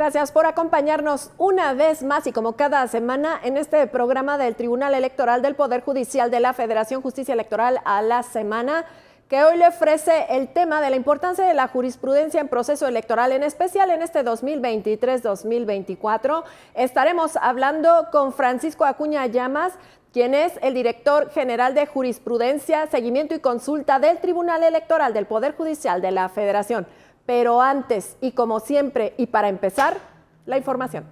Gracias por acompañarnos una vez más y como cada semana en este programa del Tribunal Electoral del Poder Judicial de la Federación Justicia Electoral a la semana, que hoy le ofrece el tema de la importancia de la jurisprudencia en proceso electoral, en especial en este 2023-2024. Estaremos hablando con Francisco Acuña Llamas, quien es el director general de Jurisprudencia, Seguimiento y Consulta del Tribunal Electoral del Poder Judicial de la Federación. Pero antes, y como siempre, y para empezar, la información.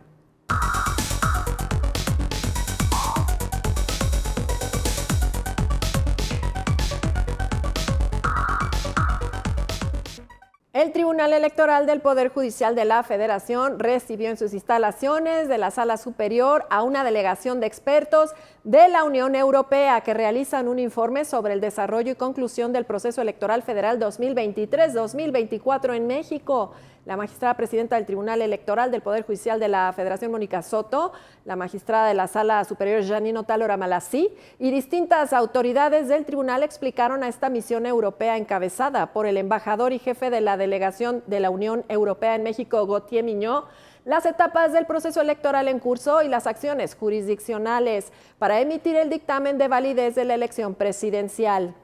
El Tribunal Electoral del Poder Judicial de la Federación recibió en sus instalaciones de la Sala Superior a una delegación de expertos de la Unión Europea que realizan un informe sobre el desarrollo y conclusión del proceso electoral federal 2023-2024 en México. La magistrada presidenta del Tribunal Electoral del Poder Judicial de la Federación, Mónica Soto, la magistrada de la Sala Superior, Janine Otalora Malasí, y distintas autoridades del tribunal explicaron a esta misión europea encabezada por el embajador y jefe de la delegación de la Unión Europea en México, Gauthier Mignot, las etapas del proceso electoral en curso y las acciones jurisdiccionales para emitir el dictamen de validez de la elección presidencial.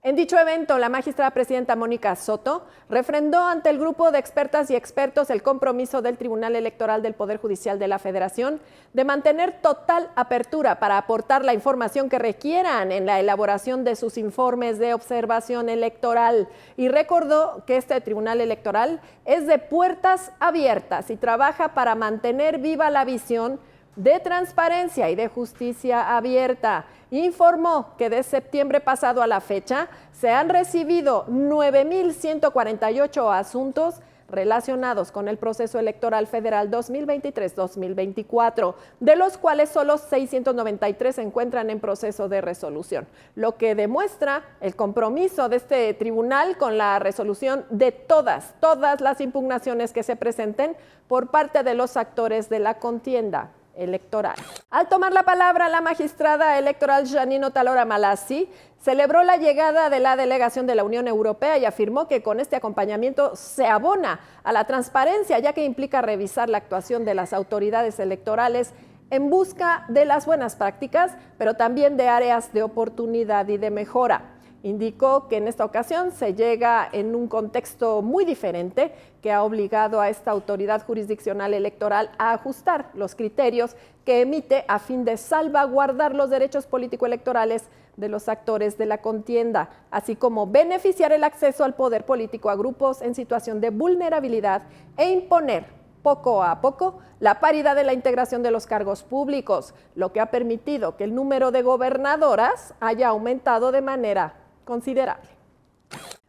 En dicho evento, la magistrada presidenta Mónica Soto refrendó ante el grupo de expertas y expertos el compromiso del Tribunal Electoral del Poder Judicial de la Federación de mantener total apertura para aportar la información que requieran en la elaboración de sus informes de observación electoral y recordó que este Tribunal Electoral es de puertas abiertas y trabaja para mantener viva la visión de transparencia y de justicia abierta. Informó que de septiembre pasado a la fecha se han recibido 9,148 asuntos relacionados con el proceso electoral federal 2023-2024, de los cuales solo 693 se encuentran en proceso de resolución, lo que demuestra el compromiso de este tribunal con la resolución de todas las impugnaciones que se presenten por parte de los actores de la contienda electoral. Al tomar la palabra, la magistrada electoral Janine Otalora Malasí celebró la llegada de la delegación de la Unión Europea y afirmó que con este acompañamiento se abona a la transparencia, ya que implica revisar la actuación de las autoridades electorales en busca de las buenas prácticas, pero también de áreas de oportunidad y de mejora. Indicó que en esta ocasión se llega en un contexto muy diferente que ha obligado a esta autoridad jurisdiccional electoral a ajustar los criterios que emite a fin de salvaguardar los derechos político-electorales de los actores de la contienda, así como beneficiar el acceso al poder político a grupos en situación de vulnerabilidad e imponer poco a poco la paridad de la integración de los cargos públicos, lo que ha permitido que el número de gobernadoras haya aumentado de manera considerable.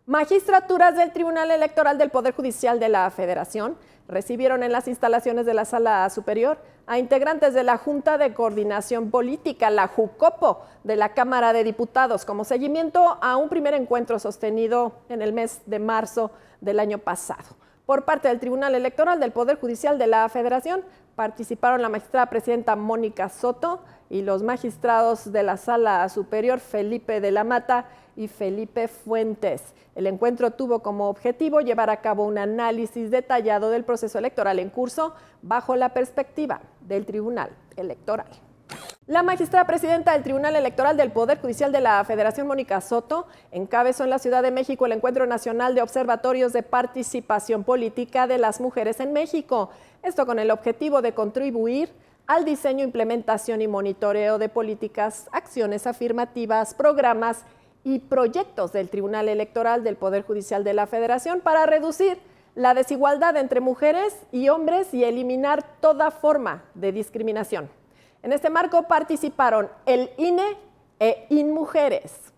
Magistraturas del Tribunal Electoral del Poder Judicial de la Federación recibieron en las instalaciones de la Sala Superior a integrantes de la Junta de Coordinación Política, la JUCOPO, de la Cámara de Diputados, como seguimiento a un primer encuentro sostenido en el mes de marzo del año pasado. Por parte del Tribunal Electoral del Poder Judicial de la Federación participaron la magistrada presidenta Mónica Soto y los magistrados de la Sala Superior Felipe de la Mata y Felipe Fuentes. El encuentro tuvo como objetivo llevar a cabo un análisis detallado del proceso electoral en curso bajo la perspectiva del Tribunal Electoral. La magistrada presidenta del Tribunal Electoral del Poder Judicial de la Federación, Mónica Soto, encabezó en la Ciudad de México el Encuentro Nacional de Observatorios de Participación Política de las Mujeres en México. Esto con el objetivo de contribuir al diseño, implementación y monitoreo de políticas, acciones afirmativas, programas y proyectos del Tribunal Electoral del Poder Judicial de la Federación para reducir la desigualdad entre mujeres y hombres y eliminar toda forma de discriminación. En este marco participaron el INE e INMujeres.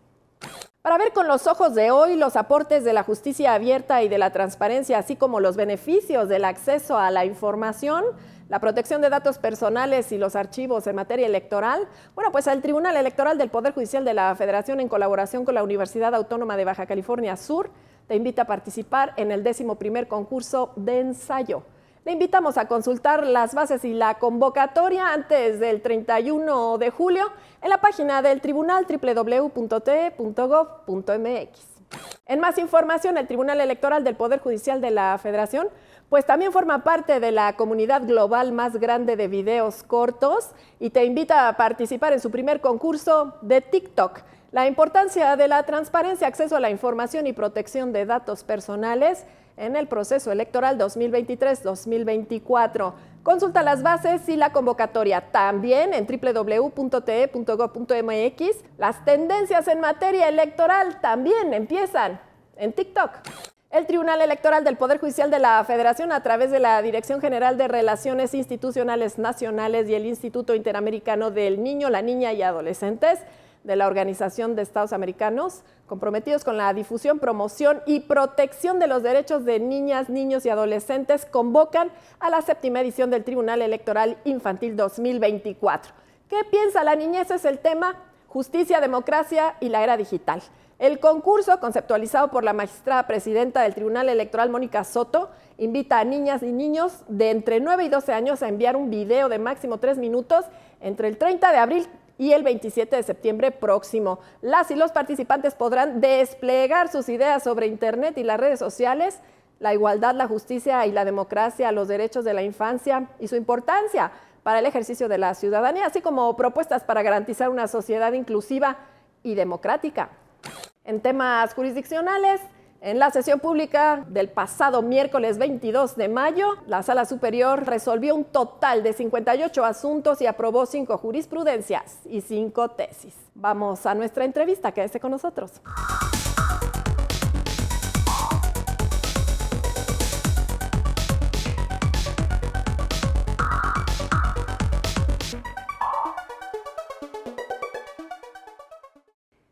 Para ver con los ojos de hoy los aportes de la justicia abierta y de la transparencia, así como los beneficios del acceso a la información, la protección de datos personales y los archivos en materia electoral, bueno, pues el Tribunal Electoral del Poder Judicial de la Federación, en colaboración con la Universidad Autónoma de Baja California Sur, te invita a participar en el 11º concurso de ensayo. Le invitamos a consultar las bases y la convocatoria antes del 31 de julio en la página del tribunal www.te.gov.mx. En más información, el Tribunal Electoral del Poder Judicial de la Federación Pues también forma parte de la comunidad global más grande de videos cortos y te invita a participar en su primer concurso de TikTok. La importancia de la transparencia, acceso a la información y protección de datos personales en el proceso electoral 2023-2024. Consulta las bases y la convocatoria también en www.te.gov.mx. Las tendencias en materia electoral también empiezan en TikTok. El Tribunal Electoral del Poder Judicial de la Federación, a través de la Dirección General de Relaciones Institucionales Nacionales y el Instituto Interamericano del Niño, la Niña y Adolescentes de la Organización de Estados Americanos, comprometidos con la difusión, promoción y protección de los derechos de niñas, niños y adolescentes, convocan a la 7ª edición del Tribunal Electoral Infantil 2024. ¿Qué piensa la niñez? Es el tema: justicia, democracia y la era digital. El concurso, conceptualizado por la magistrada presidenta del Tribunal Electoral, Mónica Soto, invita a niñas y niños de entre 9 y 12 años a enviar un video de máximo 3 minutos entre el 30 de abril y el 27 de septiembre próximo. Las y los participantes podrán desplegar sus ideas sobre Internet y las redes sociales, la igualdad, la justicia y la democracia, los derechos de la infancia y su importancia para el ejercicio de la ciudadanía, así como propuestas para garantizar una sociedad inclusiva y democrática. En temas jurisdiccionales, en la sesión pública del pasado miércoles 22 de mayo, la Sala Superior resolvió un total de 58 asuntos y aprobó 5 jurisprudencias y 5 tesis. Vamos a nuestra entrevista, quédese con nosotros.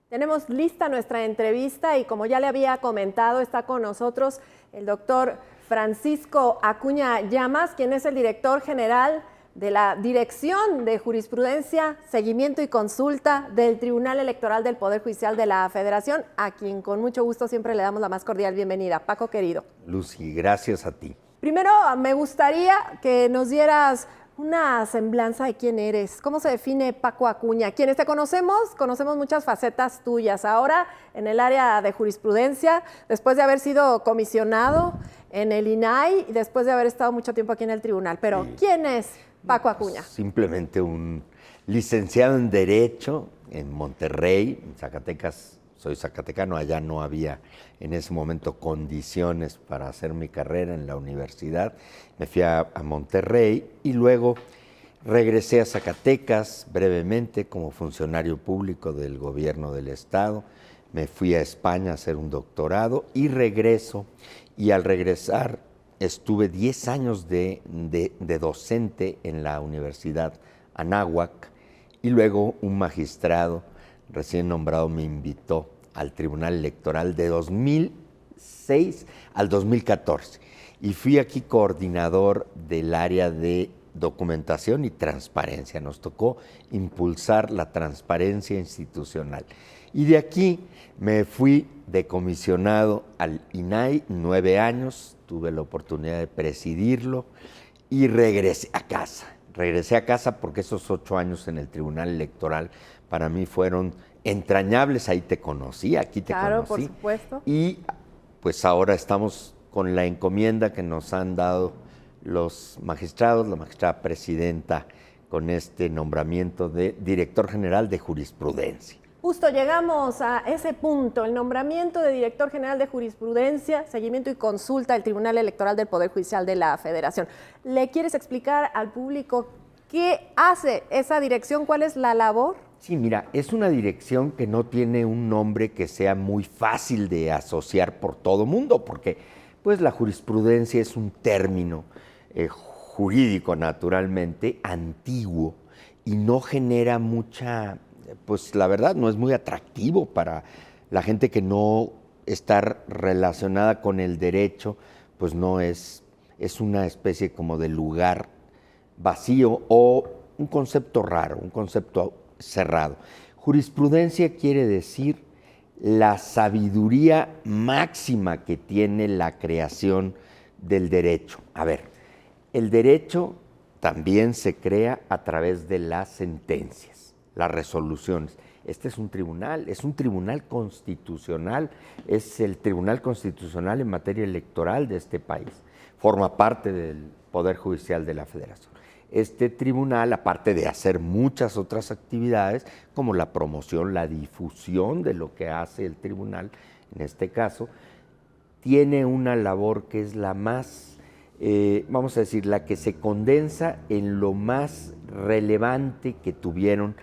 Tenemos lista nuestra entrevista y, como ya le había comentado, está con nosotros el doctor Francisco Acuña Llamas, quien es el director general de la Dirección de Jurisprudencia, Seguimiento y Consulta del Tribunal Electoral del Poder Judicial de la Federación, a quien con mucho gusto siempre le damos la más cordial bienvenida. Paco, querido. Lucy, gracias a ti. Primero, me gustaría que nos dieras una semblanza de quién eres. ¿Cómo se define Paco Acuña? Quienes te conocemos muchas facetas tuyas. Ahora en el área de jurisprudencia, después de haber sido comisionado en el INAI y después de haber estado mucho tiempo aquí en el tribunal. Pero, ¿quién es Paco Acuña? Simplemente un licenciado en Derecho en Monterrey, en Zacatecas. Soy zacatecano, allá no había en ese momento condiciones para hacer mi carrera en la universidad. Me fui a Monterrey y luego regresé a Zacatecas brevemente como funcionario público del gobierno del estado. Me fui a España a hacer un doctorado y regreso. Y al regresar estuve 10 años de docente en la Universidad Anáhuac y luego un magistrado recién nombrado me invitó al Tribunal Electoral de 2006 al 2014 y fui aquí coordinador del área de documentación y transparencia. Nos tocó impulsar la transparencia institucional y de aquí me fui de comisionado al INAI 9 años, tuve la oportunidad de presidirlo y regresé a casa. Regresé a casa porque esos 8 años en el Tribunal Electoral para mí fueron entrañables. Ahí te conocí, aquí te conocí. Claro, por supuesto. Y pues ahora estamos con la encomienda que nos han dado los magistrados, la magistrada presidenta, con este nombramiento de director general de jurisprudencia. Justo llegamos a ese punto, el nombramiento de director general de jurisprudencia, seguimiento y consulta del Tribunal Electoral del Poder Judicial de la Federación. ¿Le quieres explicar al público qué hace esa dirección? ¿Cuál es la labor? Sí, mira, es una dirección que no tiene un nombre que sea muy fácil de asociar por todo mundo, porque pues la jurisprudencia es un término jurídico naturalmente antiguo y no genera mucha, pues la verdad no es muy atractivo para la gente que no está relacionada con el derecho, pues no es una especie como de lugar vacío o un concepto raro, un concepto cerrado. Jurisprudencia quiere decir la sabiduría máxima que tiene la creación del derecho. A ver, el derecho también se crea a través de las sentencias, las resoluciones. Este es un tribunal constitucional, es el tribunal constitucional en materia electoral de este país. forma parte del Poder Judicial de la Federación. Este tribunal, aparte de hacer muchas otras actividades, como la promoción, la difusión de lo que hace el tribunal, en este caso, tiene una labor que es la más, vamos a decir, la que se condensa en lo más relevante que tuvieron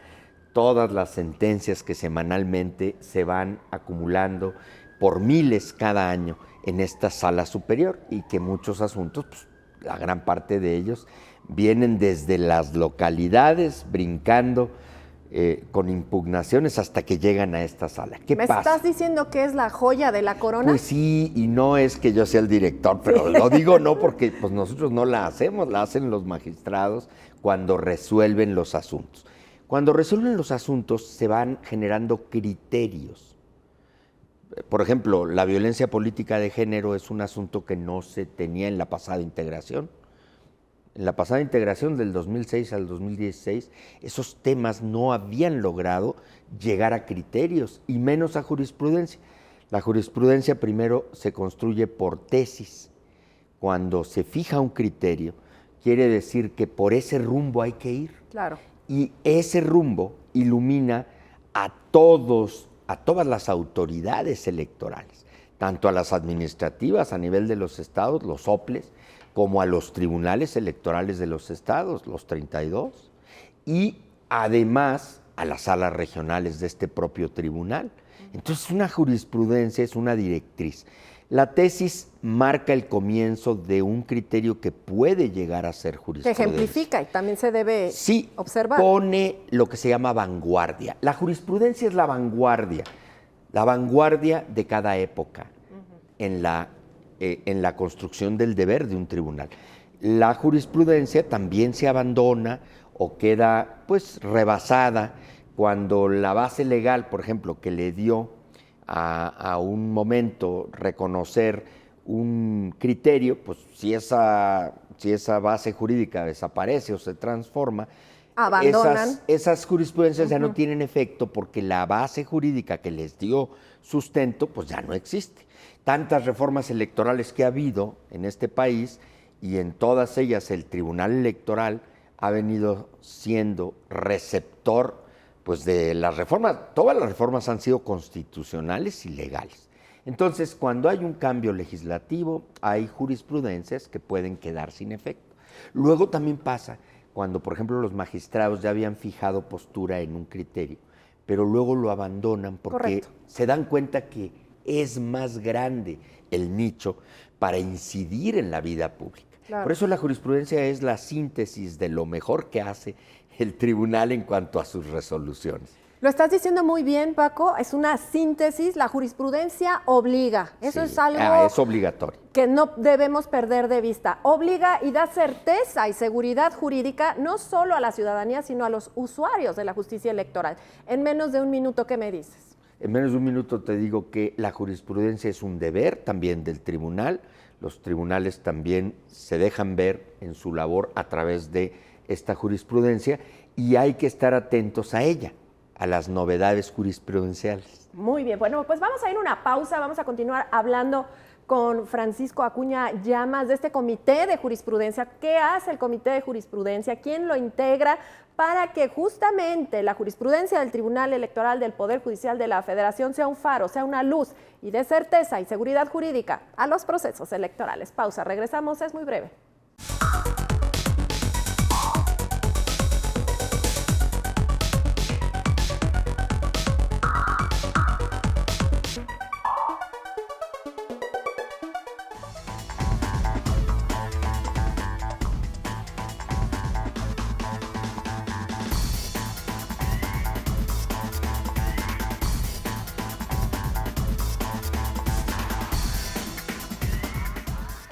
todas las sentencias que semanalmente se van acumulando por miles cada año en esta sala superior, y que muchos asuntos, pues, la gran parte de ellos, vienen desde las localidades, brincando con impugnaciones hasta que llegan a esta sala. ¿Qué pasa? ¿Me estás diciendo que es la joya de la corona? Pues sí, y no es que yo sea el director, pero lo digo no porque pues nosotros no la hacemos, la hacen los magistrados cuando resuelven los asuntos. Cuando resuelven los asuntos se van generando criterios. Por ejemplo, la violencia política de género es un asunto que no se tenía en la pasada integración. En la pasada integración del 2006 al 2016, esos temas no habían logrado llegar a criterios y menos a jurisprudencia. La jurisprudencia primero se construye por tesis. Cuando se fija un criterio, quiere decir que por ese rumbo hay que ir. Claro. Y ese rumbo ilumina a todas las autoridades electorales, tanto a las administrativas a nivel de los estados, los OPLES, como a los tribunales electorales de los estados, los 32, y además a las salas regionales de este propio tribunal. Entonces, una jurisprudencia es una directriz. La tesis marca el comienzo de un criterio que puede llegar a ser Que jurisprudencia. ejemplifica y también se debe observar. Pone lo que se llama vanguardia. La jurisprudencia es la vanguardia de cada época en la construcción del deber de un tribunal. La jurisprudencia también se abandona o queda pues rebasada cuando la base legal, por ejemplo, que le dio a un momento reconocer un criterio, pues si esa base jurídica desaparece o se transforma, abandonan. Esas jurisprudencias ya no tienen efecto porque la base jurídica que les dio sustento pues ya no existe. Tantas reformas electorales que ha habido en este país, y en todas ellas el Tribunal Electoral ha venido siendo receptor pues de las reformas. Todas las reformas han sido constitucionales y legales. Entonces, cuando hay un cambio legislativo, hay jurisprudencias que pueden quedar sin efecto. Luego también pasa cuando, por ejemplo, los magistrados ya habían fijado postura en un criterio, pero luego lo abandonan porque se dan cuenta que es más grande el nicho para incidir en la vida pública. Claro. Por eso la jurisprudencia es la síntesis de lo mejor que hace el tribunal en cuanto a sus resoluciones. Lo estás diciendo muy bien, Paco, es una síntesis, la jurisprudencia obliga, eso es algo es obligatorio, que no debemos perder de vista, obliga y da certeza y seguridad jurídica no solo a la ciudadanía, sino a los usuarios de la justicia electoral. En menos de un minuto, ¿qué me dices? En menos de un minuto te digo que la jurisprudencia es un deber también del tribunal. Los tribunales también se dejan ver en su labor a través de esta jurisprudencia y hay que estar atentos a ella, a las novedades jurisprudenciales. Muy bien, bueno, pues vamos a ir a una pausa, vamos a continuar hablando con Francisco Acuña Llamas de este comité de jurisprudencia. ¿Qué hace el comité de jurisprudencia? ¿Quién lo integra? Para que justamente la jurisprudencia del Tribunal Electoral del Poder Judicial de la Federación sea un faro, sea una luz y dé certeza y seguridad jurídica a los procesos electorales. Pausa, regresamos, es muy breve.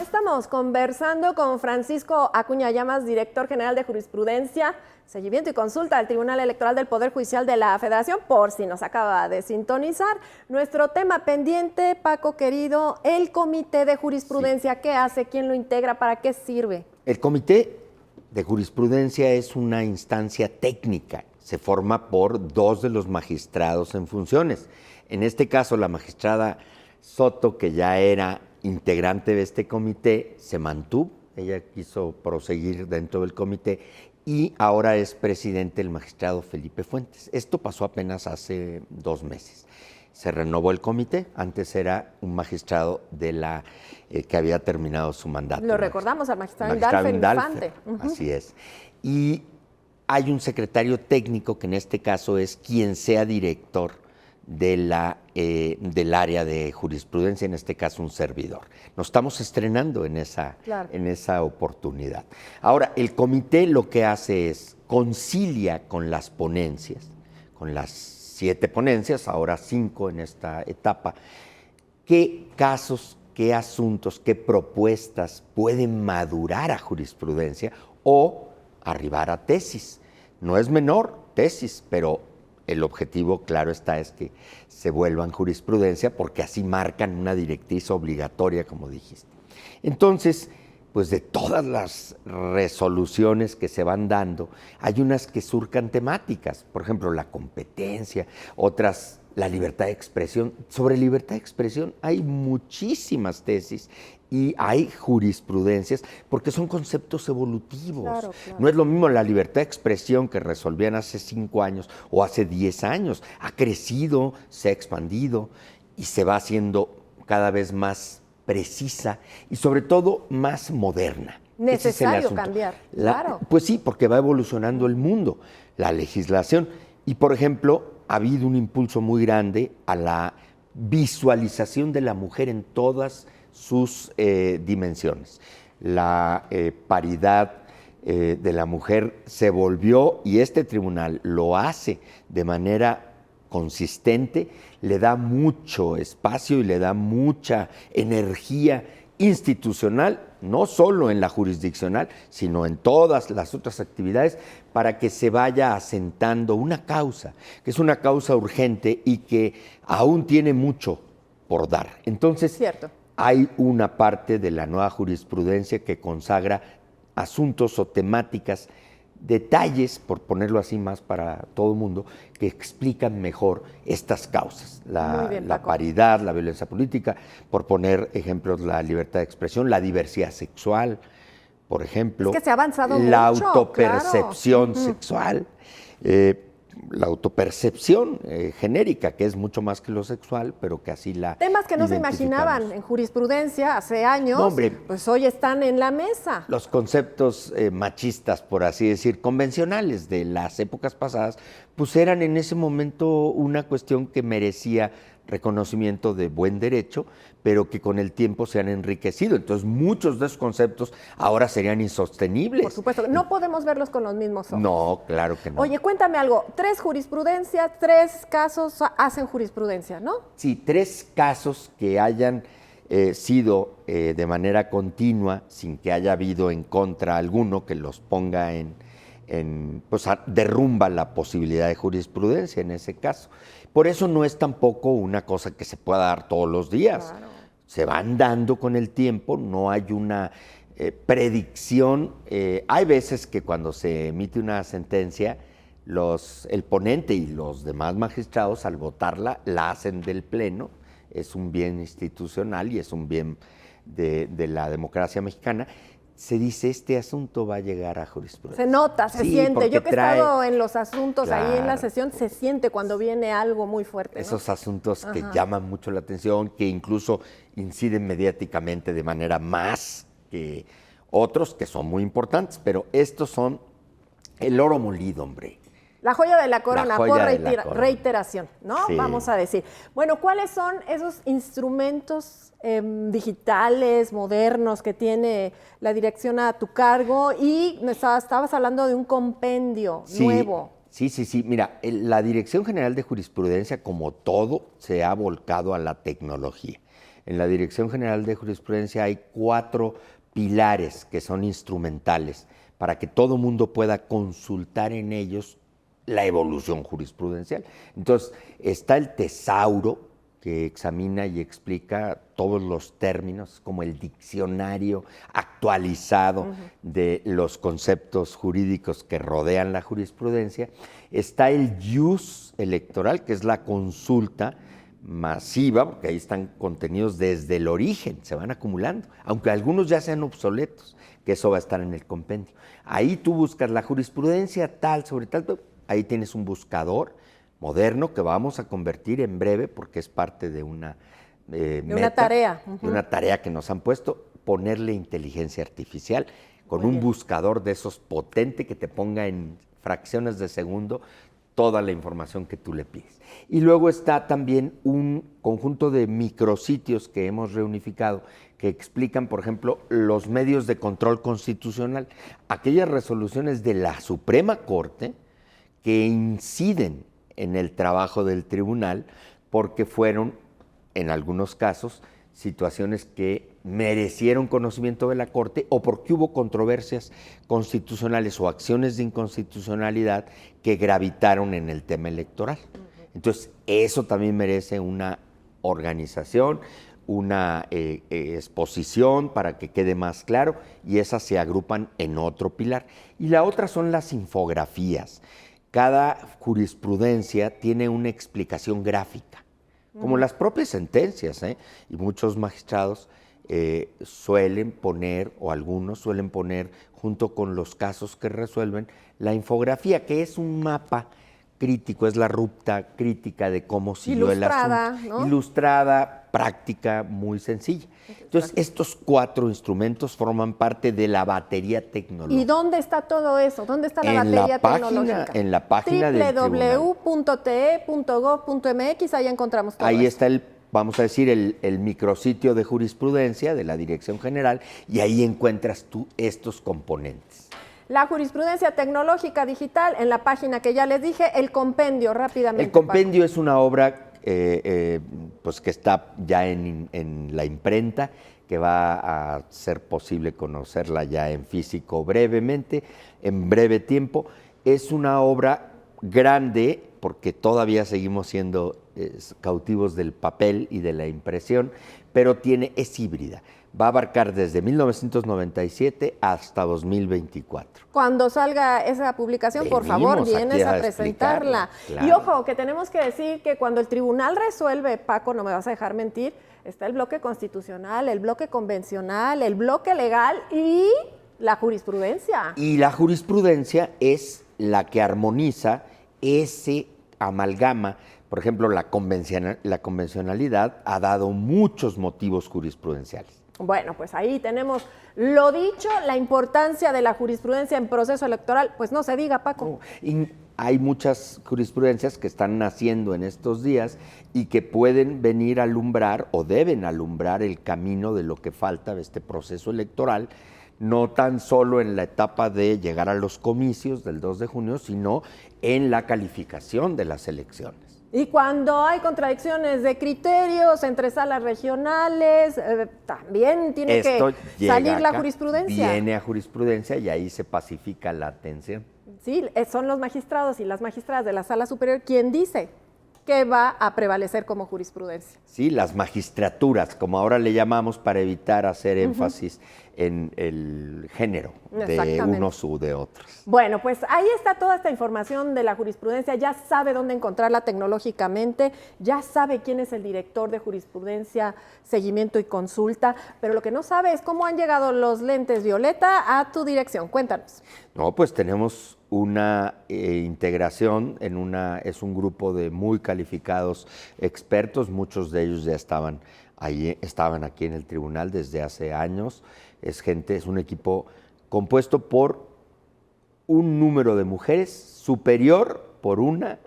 Estamos conversando con Francisco Acuña Llamas, director general de Jurisprudencia, Seguimiento y Consulta del Tribunal Electoral del Poder Judicial de la Federación, por si nos acaba de sintonizar. Nuestro tema pendiente, Paco querido, el Comité de Jurisprudencia, sí. ¿Qué hace? ¿Quién lo integra? ¿Para qué sirve? El Comité de Jurisprudencia es una instancia técnica. Se forma por 2 de los magistrados en funciones. En este caso, la magistrada Soto, que ya era integrante de este comité, se mantuvo, ella quiso proseguir dentro del comité y ahora es presidente el magistrado Felipe Fuentes. Esto pasó apenas hace 2 meses. Se renovó el comité, antes era un magistrado que había terminado su mandato. Lo recordamos al magistrado Indalfer. Así es. Y hay un secretario técnico que en este caso es quien sea director del área de jurisprudencia, en este caso un servidor. Nos estamos estrenando en esa oportunidad. Ahora, el comité lo que hace es concilia con las ponencias, con las 7 ponencias, ahora 5 en esta etapa, qué casos, qué asuntos, qué propuestas pueden madurar a jurisprudencia o arribar a tesis. No es menor tesis, pero el objetivo, claro está, es que se vuelvan jurisprudencia porque así marcan una directriz obligatoria, como dijiste. Entonces, pues de todas las resoluciones que se van dando, hay unas que surcan temáticas, por ejemplo, la competencia, otras la libertad de expresión. Sobre libertad de expresión hay muchísimas tesis y hay jurisprudencias porque son conceptos evolutivos. Claro. No es lo mismo la libertad de expresión que resolvían hace 5 años o hace 10 años. Ha crecido, se ha expandido y se va haciendo cada vez más precisa y sobre todo más moderna. Necesario cambiar, claro. Pues sí, porque va evolucionando el mundo, la legislación. Y por ejemplo, ha habido un impulso muy grande a la visualización de la mujer en todas sus dimensiones. La paridad de la mujer se volvió, y este tribunal lo hace de manera consistente, le da mucho espacio y le da mucha energía institucional, no solo en la jurisdiccional, sino en todas las otras actividades, para que se vaya asentando una causa, que es una causa urgente y que aún tiene mucho por dar. Entonces, Cierto. Hay una parte de la nueva jurisprudencia que consagra asuntos o temáticas, detalles, por ponerlo así más para todo el mundo, que explican mejor estas causas. La paridad, la violencia política, por poner ejemplos, la libertad de expresión, la diversidad sexual, por ejemplo. Es que se ha avanzado la mucho, autopercepción claro. sexual, la autopercepción genérica, que es mucho más que lo sexual, pero que así la Temas que no se identificamos. imaginaban en jurisprudencia hace años, No, hombre, pues hoy están en la mesa. los conceptos machistas, por así decir, convencionales de las épocas pasadas, pues eran en ese momento una cuestión que merecía reconocimiento de buen derecho, pero que con el tiempo se han enriquecido. Entonces, muchos de esos conceptos ahora serían insostenibles. Por supuesto, no podemos verlos con los mismos ojos. No, claro que no. Oye, cuéntame algo, 3 jurisprudencias, 3 casos hacen jurisprudencia, ¿no? Sí, 3 casos que hayan sido de manera continua, sin que haya habido en contra alguno que los ponga pues derrumba la posibilidad de jurisprudencia en ese caso. Por eso no es tampoco una cosa que se pueda dar todos los días. Claro. Se van dando con el tiempo, no hay una predicción. Hay veces que cuando se emite una sentencia, el ponente y los demás magistrados al votarla la hacen del pleno. Es un bien institucional y es un bien de la democracia mexicana. Se dice, este asunto va a llegar a jurisprudencia. Se nota, se Sí, siente. Yo que he trae, estado en los asuntos claro, ahí en la sesión, se siente cuando viene algo muy fuerte, ¿no? esos asuntos que Ajá. llaman mucho la atención, que incluso inciden mediáticamente de manera más que otros, que son muy importantes, pero estos son el oro molido, hombre. La joya de la corona, joya por de la corona. reiteración, ¿no? Sí. Vamos a decir. Bueno, ¿cuáles son esos instrumentos digitales, modernos que tiene la dirección a tu cargo? Y estabas hablando de un compendio nuevo. Sí. Mira, la Dirección General de Jurisprudencia, como todo, se ha volcado a la tecnología. En la Dirección General de Jurisprudencia hay 4 pilares que son instrumentales para que todo mundo pueda consultar en ellos la evolución jurisprudencial. Entonces, está el tesauro, que examina y explica todos los términos, como el diccionario actualizado de los conceptos jurídicos que rodean la jurisprudencia. Está el ius electoral, que es la consulta masiva, porque ahí están contenidos desde el origen, se van acumulando, aunque algunos ya sean obsoletos, que eso va a estar en el compendio. Ahí tú buscas la jurisprudencia tal sobre tal, ahí tienes un buscador moderno que vamos a convertir en breve, porque es parte de una una tarea. De una tarea que nos han puesto, ponerle inteligencia artificial con un buscador de esos potente que te ponga en fracciones de segundo toda la información que tú le pides. Y luego está también un conjunto de micrositios que hemos reunificado que explican, por ejemplo, los medios de control constitucional, aquellas resoluciones de la Suprema Corte que inciden en el trabajo del tribunal porque fueron, en algunos casos, situaciones que merecieron conocimiento de la Corte o porque hubo controversias constitucionales o acciones de inconstitucionalidad que gravitaron en el tema electoral. Entonces, eso también merece una organización, una exposición para que quede más claro, y esas se agrupan en otro pilar. Y la otra son las infografías. Cada jurisprudencia tiene una explicación gráfica, como las propias sentencias, y muchos magistrados suelen poner, o algunos suelen poner, junto con los casos que resuelven, la infografía, que es un mapa crítico, es la ruta crítica de cómo siguió el asunto. ¿No? Ilustrada, práctica, muy sencilla. Entonces, estos 4 instrumentos forman parte de la batería tecnológica. ¿Y dónde está todo eso? ¿Dónde está la batería tecnológica? En la página del tribunal. www.te.gov.mx, ahí encontramos todo Ahí eso. está vamos a decir, el micrositio de jurisprudencia de la Dirección General, y ahí encuentras tú estos componentes. La jurisprudencia tecnológica digital, en la página que ya les dije, el compendio, rápidamente. El compendio es una obra pues que está ya en la imprenta, que va a ser posible conocerla ya en físico brevemente, en breve tiempo. Es una obra grande, porque todavía seguimos siendo cautivos del papel y de la impresión, pero es híbrida. Va a abarcar desde 1997 hasta 2024. Cuando salga esa publicación, por favor, vienes a presentarla. Claro. Y ojo, que tenemos que decir que cuando el tribunal resuelve, Paco, no me vas a dejar mentir, está el bloque constitucional, el bloque convencional, el bloque legal y la jurisprudencia. Y la jurisprudencia es la que armoniza ese amalgama. Por ejemplo, la convencionalidad ha dado muchos motivos jurisprudenciales. Bueno, pues ahí tenemos lo dicho, la importancia de la jurisprudencia en proceso electoral, pues no se diga, Paco. Y hay muchas jurisprudencias que están naciendo en estos días y que pueden venir a alumbrar o deben alumbrar el camino de lo que falta de este proceso electoral, no tan solo en la etapa de llegar a los comicios del 2 de junio, sino en la calificación de las elecciones. Y cuando hay contradicciones de criterios entre salas regionales, también tiene que salir la jurisprudencia. Viene a jurisprudencia y ahí se pacifica la atención. Sí, son los magistrados y las magistradas de la sala superior quien dice que va a prevalecer como jurisprudencia. Sí, las magistraturas, como ahora le llamamos, para evitar hacer énfasis en el género de unos u de otros. Bueno, pues ahí está toda esta información de la jurisprudencia, ya sabe dónde encontrarla tecnológicamente, ya sabe quién es el director de jurisprudencia, seguimiento y consulta, pero lo que no sabe es cómo han llegado los lentes violeta a tu dirección. Cuéntanos. No, pues tenemos una integración es un grupo de muy calificados expertos, muchos de ellos ya estaban aquí en el tribunal desde hace años. Es un equipo compuesto por un número de mujeres superior por una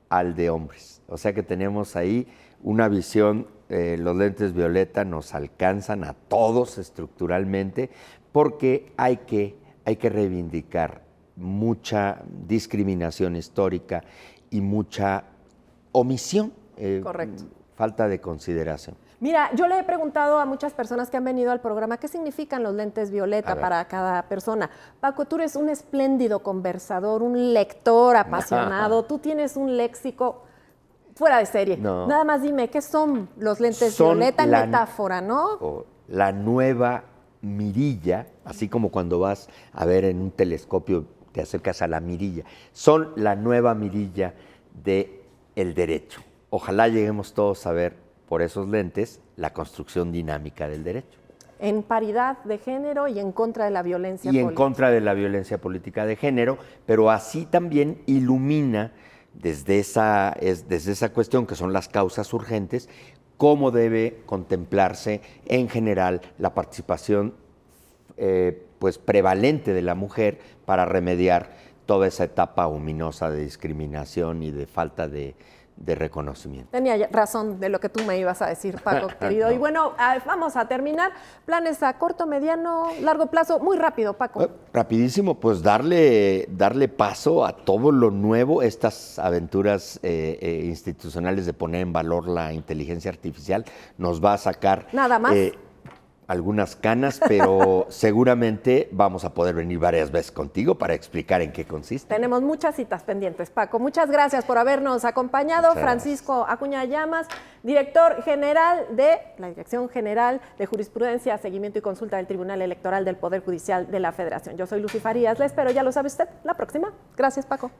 al de hombres. O sea que tenemos ahí una visión, los lentes violeta nos alcanzan a todos estructuralmente, porque hay que reivindicar mucha discriminación histórica y mucha omisión, Correcto. falta de consideración. Mira, yo le he preguntado a muchas personas que han venido al programa qué significan los lentes violeta para cada persona. Paco, tú eres un espléndido conversador, un lector apasionado, tú tienes un léxico fuera de serie. No. Nada más dime, ¿qué son los lentes violeta en metáfora, no? La nueva mirilla, así como cuando vas a ver en un telescopio, te acercas a la mirilla, son la nueva mirilla del derecho. ojalá lleguemos todos a ver por esos lentes la construcción dinámica del derecho. En paridad de género y en contra de la violencia Y en política. contra de la violencia política de género, pero así también ilumina desde esa cuestión que son las causas urgentes, cómo debe contemplarse en general la participación pues prevalente de la mujer para remediar toda esa etapa ominosa de discriminación y de falta de reconocimiento. Tenía razón de lo que tú me ibas a decir, Paco, querido. No. Y bueno, vamos a terminar. Planes a corto, mediano, largo plazo, muy rápido, Paco. Rapidísimo, pues darle paso a todo lo nuevo, estas aventuras institucionales de poner en valor la inteligencia artificial, nos va a sacar Nada más. Algunas canas, pero seguramente vamos a poder venir varias veces contigo para explicar en qué consiste. Tenemos muchas citas pendientes, Paco. Muchas gracias por habernos acompañado. Muchas Francisco Acuña Llamas, director general de la Dirección General de Jurisprudencia, Seguimiento y Consulta del Tribunal Electoral del Poder Judicial de la Federación. Yo soy Lucy Farías, la espero, ya lo sabe usted, la próxima. Gracias, Paco.